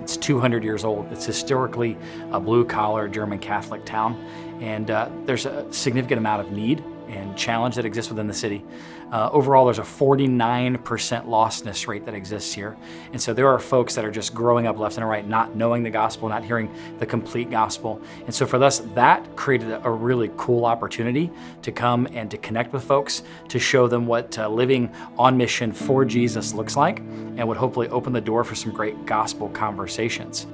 It's 200 years old. It's historically a blue-collar German Catholic town, and there's a significant amount of need and challenge that exists within the city. Overall, there's a 49% lostness rate that exists here. And so there are folks that are just growing up left and right, not knowing the gospel, not hearing the complete gospel. And so for us, that created a really cool opportunity to come and to connect with folks, to show them what living on mission for Jesus looks like, and would hopefully open the door for some great gospel conversations.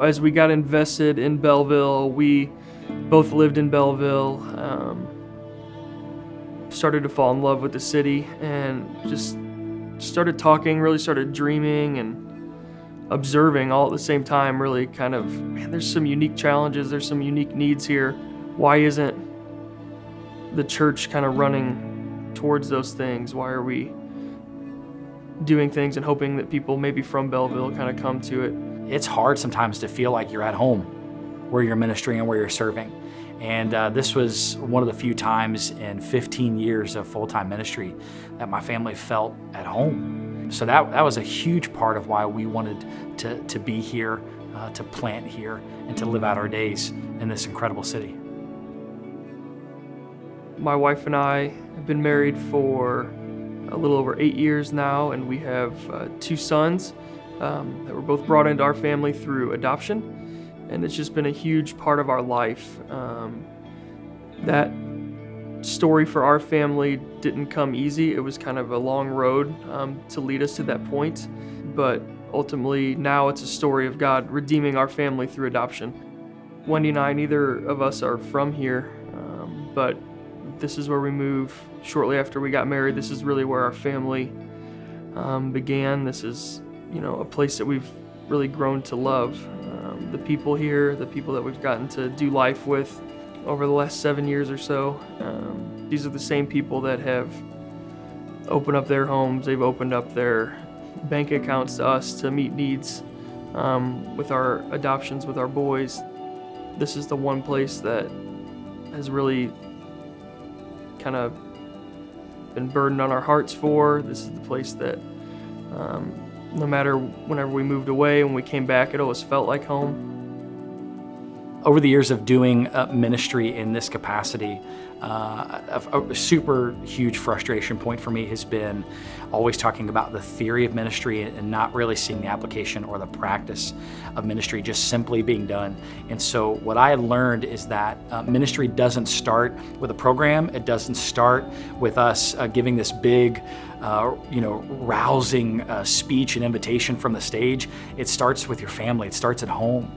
As we got invested in Belleville, we both lived in Belleville, started to fall in love with the city, and just started talking, really started dreaming and observing all at the same time, really kind of, man, there's some unique challenges, there's some unique needs here. Why isn't the church kind of running towards those things? Why are we doing things and hoping that people maybe from Belleville kind of come to it? It's hard sometimes to feel like you're at home where you're ministering and where you're serving. And this was one of the few times in 15 years of full-time ministry that my family felt at home. So that was a huge part of why we wanted to be here, to plant here, and to live out our days in this incredible city. My wife and I have been married for a little over 8 years now, and we have 2 sons that were both brought into our family through adoption, and it's just been a huge part of our life. That story for our family didn't come easy. It was kind of a long road to lead us to that point, but ultimately now it's a story of God redeeming our family through adoption. Wendy and I, neither of us are from here, but this is where we moved shortly after we got married. This is really where our family began. This is, a place that we've really grown to love. The people here, the people that we've gotten to do life with over the last 7 years or so, these are the same people that have opened up their homes. They've opened up their bank accounts to us to meet needs with our adoptions, with our boys. This is the one place that has really kind of been burdened on our hearts for. This is the place that no matter whenever we moved away, when we came back, it always felt like home. Over the years of doing ministry in this capacity, a super huge frustration point for me has been always talking about the theory of ministry and not really seeing the application or the practice of ministry just simply being done. And so what I learned is that ministry doesn't start with a program. It doesn't start with us giving this big, rousing speech and invitation from the stage. It starts with your family. It starts at home.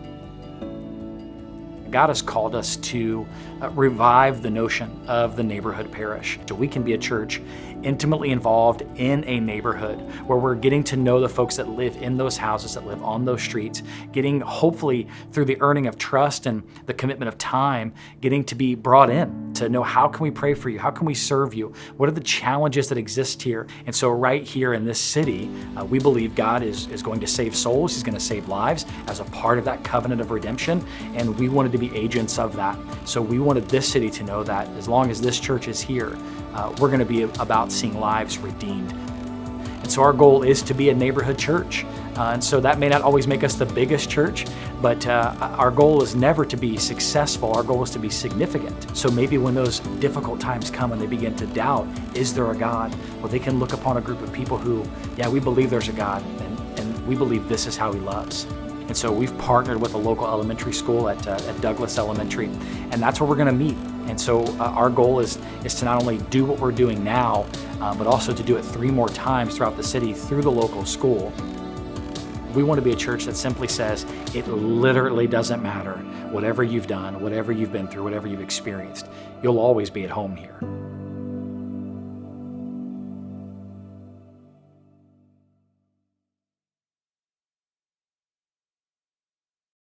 God has called us to revive the notion of the neighborhood parish. So we can be a church intimately involved in a neighborhood where we're getting to know the folks that live in those houses, that live on those streets, getting hopefully through the earning of trust and the commitment of time, getting to be brought in to know how can we pray for you? How can we serve you? What are the challenges that exist here? And so right here in this city, we believe God is going to save souls. He's going to save lives as a part of that covenant of redemption. And we wanted to be agents of that. So we wanted this city to know that as long as this church is here, we're going to be about seeing lives redeemed. And so our goal is to be a neighborhood church. And so that may not always make us the biggest church, but our goal is never to be successful. Our goal is to be significant. So maybe when those difficult times come and they begin to doubt, is there a God? Well, they can look upon a group of people who, we believe there's a God, and we believe this is how He loves. And so we've partnered with a local elementary school at Douglas Elementary, and that's where we're going to meet. And so our goal is to not only do what we're doing now, but also to do it 3 more times throughout the city through the local school. We want to be a church that simply says it literally doesn't matter. Whatever you've done, whatever you've been through, whatever you've experienced, you'll always be at home here.